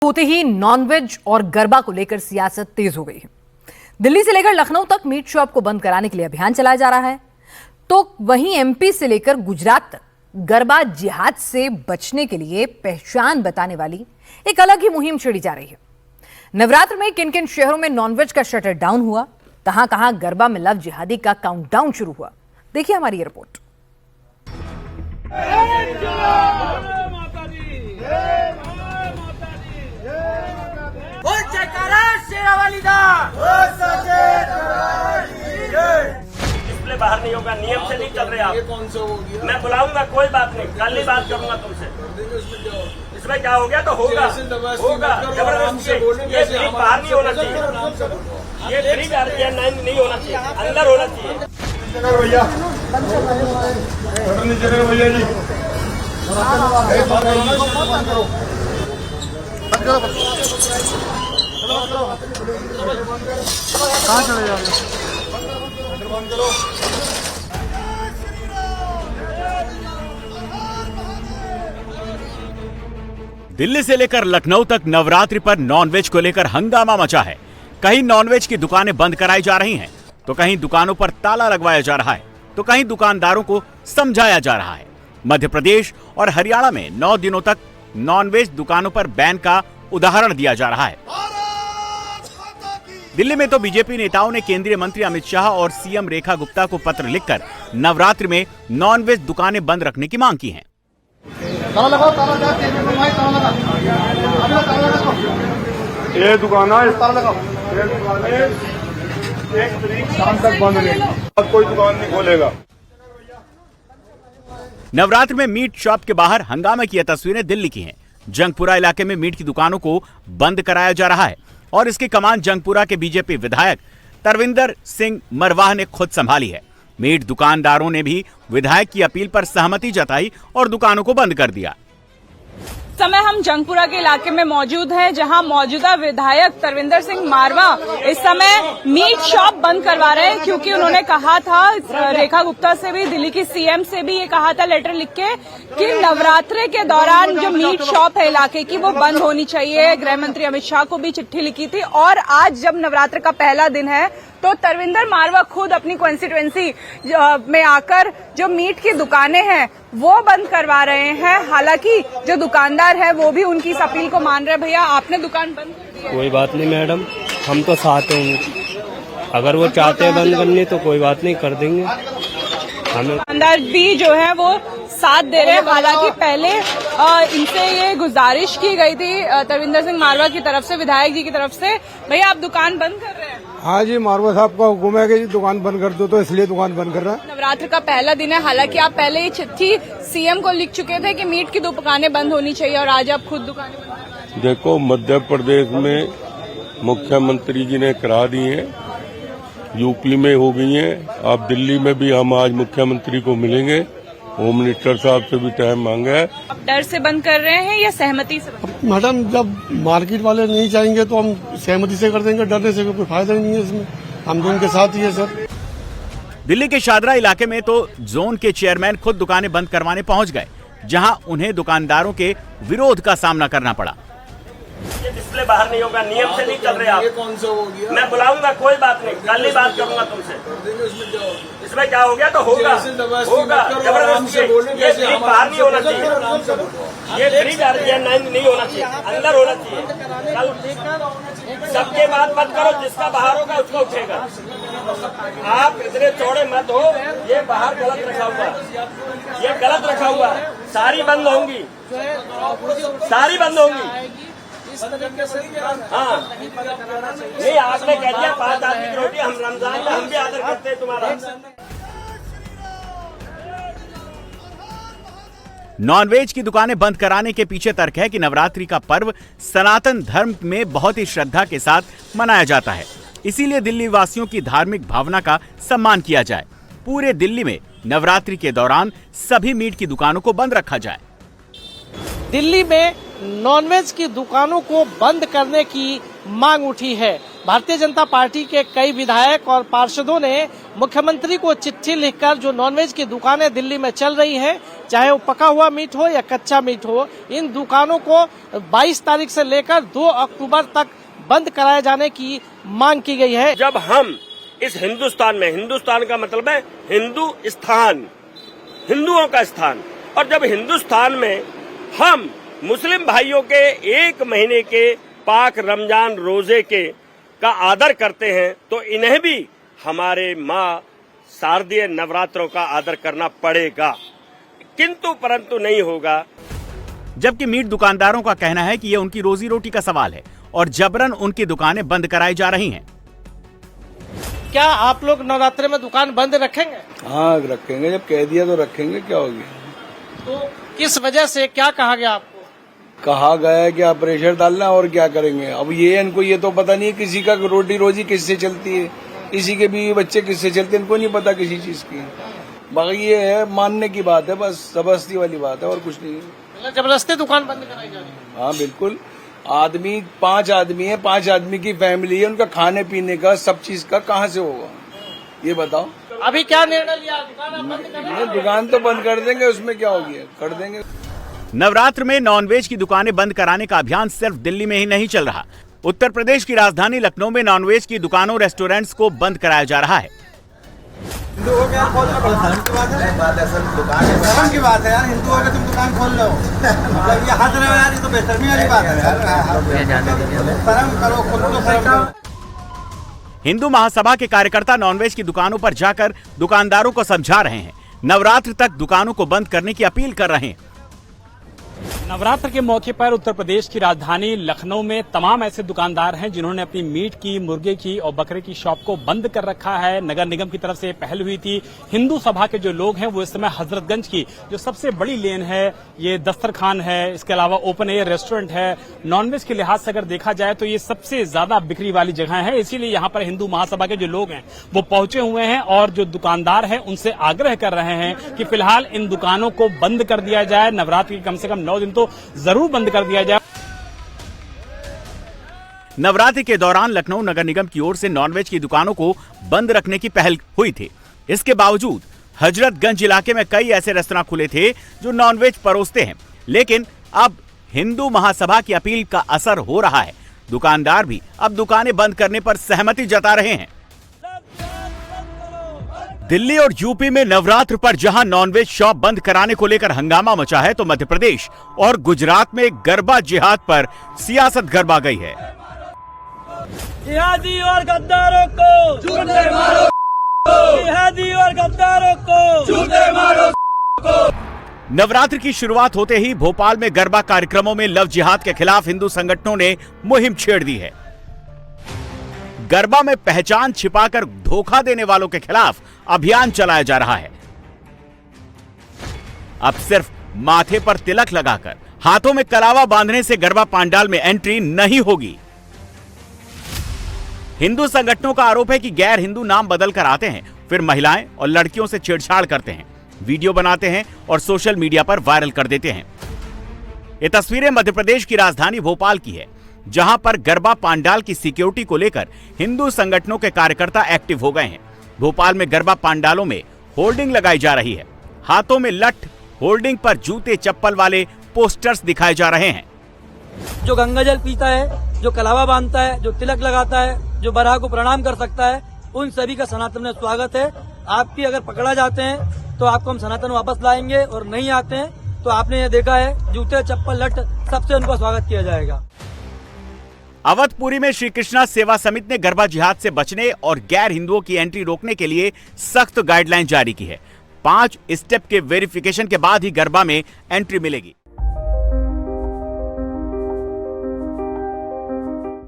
होते ही नॉनवेज और गरबा को लेकर सियासत तेज हो गई है। दिल्ली से लेकर लखनऊ तक मीट शॉप को बंद कराने के लिए अभियान चलाया जा रहा है, तो वहीं एमपी से लेकर गुजरात तक गरबा जिहाद से बचने के लिए पहचान बताने वाली एक अलग ही मुहिम छेड़ी जा रही है। नवरात्र में किन किन शहरों में नॉनवेज का शटर डाउन हुआ, कहां कहां गरबा में लव जिहादी का काउंटडाउन शुरू हुआ, देखिए हमारी ये रिपोर्ट। डिस्प्ले बाहर नहीं होगा, नियम से नहीं चल रहे आप। ये कौन सा हो गया? मैं बुलाऊंगा, कोई बात नहीं, कल ही बात करूंगा तुमसे। इसमें क्या हो गया तो होगा, जबरदस्ती ये फ्रिज बाहर नहीं होना चाहिए, ये फ्रिज नहीं होना चाहिए, अंदर होना चाहिए। भैया भैया जी कहाँ चले जाओगे? दिल्ली से लेकर लखनऊ तक नवरात्रि पर नॉनवेज को लेकर हंगामा मचा है। कहीं नॉनवेज की दुकानें बंद कराई जा रही हैं, तो कहीं दुकानों पर ताला लगवाया जा रहा है, तो कहीं दुकानदारों को समझाया जा रहा है। मध्य प्रदेश और हरियाणा में 9 दिनों तक नॉनवेज दुकानों पर बैन का उदाहरण दिया जा रहा है। दिल्ली में तो बीजेपी नेताओं ने केंद्रीय मंत्री अमित शाह और सीएम रेखा गुप्ता को पत्र लिखकर नवरात्रि में नॉनवेज दुकानें बंद रखने की मांग की है। ये दुकान एक तारीख शाम तक बंद रहेगी, अब कोई दुकान नहीं खोलेगा। नवरात्र में मीट शॉप के बाहर हंगामे की ये तस्वीरें दिल्ली की हैं। जंगपुरा इलाके में मीट की दुकानों को बंद कराया जा रहा है और इसकी कमान जंगपुरा के बीजेपी विधायक तरविंदर सिंह मरवाह ने खुद संभाली है। मीट दुकानदारों ने भी विधायक की अपील पर सहमति जताई और दुकानों को बंद कर दिया। समय हम जंगपुरा के इलाके में मौजूद हैं, जहां मौजूदा विधायक तरविंदर सिंह मारवा इस समय मीट शॉप बंद करवा रहे हैं, क्योंकि उन्होंने कहा था रेखा गुप्ता से भी, दिल्ली की सीएम से भी ये कहा था लेटर लिख के कि नवरात्रि के दौरान जो मीट शॉप है इलाके की वो बंद होनी चाहिए। गृह मंत्री अमित शाह को भी चिट्ठी लिखी थी और आज जब नवरात्र का पहला दिन है तो तरविंदर मारवा खुद अपनी कॉन्स्टिट्यूएंसी में आकर जो मीट की दुकानें हैं वो बंद करवा रहे हैं। हालांकि जो दुकानदार है वो भी उनकी इस अपील को मान रहे हैं। भैया आपने दुकान बंद कर दी है? कोई बात नहीं मैडम, हम तो साथ हैं, अगर वो चाहते हैं बंद करनी तो कोई बात नहीं, कर देंगे। हमें दुकानदार भी जो है वो साथ दे रहे हैं। हालांकि पहले इनसे ये गुजारिश की गई थी तरविंदर सिंह मारवा की तरफ से, विधायक जी की तरफ से, भैया आप दुकान बंद कर रहे हैं? हाँ जी, मारवा साहब का हुक्म है कि दुकान बंद कर दो, तो इसलिए दुकान बंद कर रहा है। नवरात्र का पहला दिन है, हालांकि आप पहले ही चिट्ठी सीएम को लिख चुके थे कि मीट की दुकानें बंद होनी चाहिए और आज आप खुद दुकानें बंद कर रहे हैं। देखो, मध्य प्रदेश में मुख्यमंत्री जी ने करा दी है, यूपी में हो गई है, अब दिल्ली में भी हम आज मुख्यमंत्री को मिलेंगे, होम मिनिस्टर साहब से भी टाइम मांगा है। आप डर से बंद कर रहे हैं या सहमति से? मैडम, जब मार्केट वाले नहीं चाहेंगे तो हम सहमति से कर देंगे, डरने से कोई फायदा ही नहीं है इसमें, हम तो उनके साथ ही है सर। दिल्ली के शादरा इलाके में तो जोन के चेयरमैन खुद दुकानें बंद करवाने पहुंच गए, जहां उन्हें दुकानदारों के विरोध का सामना करना पड़ा। ये डिस्प्ले बाहर नहीं होगा, नियम से नहीं चल रहे आप। ये कौन सा हो गया? मैं बुलाऊंगा, कोई बात नहीं, कल ही बात करूंगा तुमसे। इसमें क्या हो गया तो होगा, जबरदस्ती ये फ्रिज बाहर नहीं होना चाहिए, ये फ्रिज नहीं होना चाहिए, अंदर होना चाहिए। कल सबके बात मत करो, जिसका बाहर होगा उसको उठेगा। आप इतने चौड़े मत हो, ये बाहर गलत रखा हुआ, ये गलत रखा हुआ, सारी बंद होंगी, सारी बंद होंगी। हाँ नहीं, आपने कह दिया 5 आदमी की रोटी, हम रमजान में हम भी आदर करते हैं तुम्हारा। नॉनवेज की दुकानें बंद कराने के पीछे तर्क है कि नवरात्रि का पर्व सनातन धर्म में बहुत ही श्रद्धा के साथ मनाया जाता है, इसीलिए दिल्ली वासियों की धार्मिक भावना का सम्मान किया जाए। पूरे दिल्ली में नवरात्रि के दौरान सभी मीट की दुकानों को बंद रखा जाए। दिल्ली में नॉनवेज की दुकानों को बंद करने की मांग उठी है। भारतीय जनता पार्टी के कई विधायक और पार्षदों ने मुख्यमंत्री को चिट्ठी लिखकर जो नॉनवेज की दुकानें दिल्ली में चल रही हैं, चाहे वो पका हुआ मीट हो या कच्चा मीट हो, इन दुकानों को 22 तारीख से लेकर 2 अक्टूबर तक बंद कराए जाने की मांग की गई है। जब हम इस हिंदुस्तान में, हिंदुस्तान का मतलब है हिंदू स्थान, हिंदुओं का स्थान, और जब हिंदुस्तान में हम मुस्लिम भाइयों के 1 महीने के पाक रमजान रोजे के का आदर करते हैं, तो इन्हें भी हमारे माँ शारदीय नवरात्रों का आदर करना पड़ेगा, किंतु परंतु नहीं होगा। जबकि मीट दुकानदारों का कहना है कि ये उनकी रोजी रोटी का सवाल है और जबरन उनकी दुकानें बंद कराई जा रही हैं। क्या आप लोग नवरात्रि में दुकान बंद रखेंगे? हाँ रखेंगे, जब कह दिया तो रखेंगे, क्या हो गया। तो किस वजह से, क्या कहा गया आपको? कहा गया है कि आप प्रेशर डालना, और क्या करेंगे। अब ये इनको ये तो पता नहीं है किसी का रोटी रोजी किससे चलती है, किसी के भी बच्चे किससे चलते हैं, इनको नहीं पता किसी चीज की। बाकी ये है मानने की बात है, बस जबरदस्ती वाली बात है और कुछ नहीं है। जबरदस्ती दुकान बंद कराई जा रही है? हाँ बिल्कुल। आदमी 5 आदमी है, 5 आदमी की फैमिली है, उनका खाने पीने का सब चीज का कहाँ से होगा ये बताओ। अभी क्या निर्णय लिया? दुकान बंद करना? दुकान तो बंद कर देंगे, उसमें क्या हो गया, कर देंगे। नवरात्र में नॉनवेज की दुकानें बंद कराने का अभियान सिर्फ दिल्ली में ही नहीं चल रहा। उत्तर प्रदेश की राजधानी लखनऊ में नॉनवेज की दुकानों, रेस्टोरेंट्स को बंद कराया जा रहा है। हिंदू हो गया खोल लो, धर्म की बात है, सर दुकान है, धर्म की बात है यार। हिंदू हो गया तुम दुकान खोल लो, मतलब ये हद रहे हो यार, ये तो बेशर्मी वाली बात है यार। शर्म करो, खोलो तो शर्म करो। हिंदू महासभा के कार्यकर्ता नॉनवेज की दुकानों पर जाकर दुकानदारों को समझा रहे हैं, नवरात्र तक दुकानों को बंद करने की अपील कर रहे हैं। नवरात्र के मौके पर उत्तर प्रदेश की राजधानी लखनऊ में तमाम ऐसे दुकानदार हैं जिन्होंने अपनी मीट की, मुर्गे की और बकरे की शॉप को बंद कर रखा है। नगर निगम की तरफ से पहल हुई थी। हिंदू सभा के जो लोग हैं वो इस समय हजरतगंज की जो सबसे बड़ी लेन है, ये दस्तरखान है, इसके अलावा ओपन एयर रेस्टोरेंट है, नॉनवेज के लिहाज से अगर देखा जाए तो ये सबसे ज्यादा बिक्री वाली जगह है। इसीलिए यहाँ पर हिंदू महासभा के जो लोग हैं वो पहुंचे हुए हैं और जो दुकानदार हैं उनसे आग्रह कर रहे हैं कि फिलहाल इन दुकानों को बंद कर दिया जाए। नवरात्र की कम से कम 9 दिन तो जरूर बंद कर दिया जाए। नवरात्रि के दौरान लखनऊ नगर निगम की ओर से नॉनवेज की दुकानों को बंद रखने की पहल हुई थी। इसके बावजूद हजरतगंज इलाके में कई ऐसे रेस्तरां खुले थे जो नॉनवेज परोसते हैं, लेकिन अब हिंदू महासभा की अपील का असर हो रहा है। दुकानदार भी अब दुकानें बंद करने पर सहमति जता रहे हैं। दिल्ली और यूपी में नवरात्र पर जहां नॉनवेज शॉप बंद कराने को लेकर हंगामा मचा है, तो मध्य प्रदेश और गुजरात में गरबा जिहाद पर सियासत गरमा गई है। जिहादी और गद्दारों को जूते मारो, जिहादी और गद्दारों को जूते मारो। नवरात्र की शुरुआत होते ही भोपाल में गरबा कार्यक्रमों में लव जिहाद के खिलाफ हिंदू संगठनों ने मुहिम छेड़ दी है। गरबा में पहचान छिपाकर धोखा देने वालों के खिलाफ अभियान चलाया जा रहा है। अब सिर्फ माथे पर तिलक लगाकर, हाथों में कलावा बांधने से गरबा पंडाल में एंट्री नहीं होगी। हिंदू संगठनों का आरोप है कि गैर हिंदू नाम बदलकर आते हैं, फिर महिलाएं और लड़कियों से छेड़छाड़ करते हैं, वीडियो बनाते हैं और सोशल मीडिया पर वायरल कर देते हैं। ये तस्वीरें मध्य प्रदेश की राजधानी भोपाल की है, जहां पर गरबा पंडाल की सिक्योरिटी को लेकर हिंदू संगठनों के कार्यकर्ता एक्टिव हो गए हैं। भोपाल में गरबा पंडालों में होर्डिंग लगाई जा रही है। हाथों में लठ, होर्डिंग पर जूते चप्पल वाले पोस्टर्स दिखाए जा रहे हैं। जो गंगा जल पीता है, जो कलावा बांधता है, जो तिलक लगाता है, जो बराह को प्रणाम कर सकता है, उन सभी का सनातन में स्वागत है। आपकी अगर पकड़ा जाते हैं तो आपको हम सनातन वापस लाएंगे, और नहीं आते हैं तो आपने ये देखा है जूते चप्पल लठ सबसे उनका स्वागत किया जाएगा। अवधपुरी में श्री कृष्णा सेवा समिति ने गरबा जिहाद से बचने और गैर हिंदुओं की एंट्री रोकने के लिए सख्त गाइडलाइन जारी की है। 5 स्टेप के वेरिफिकेशन के बाद ही गरबा में एंट्री मिलेगी।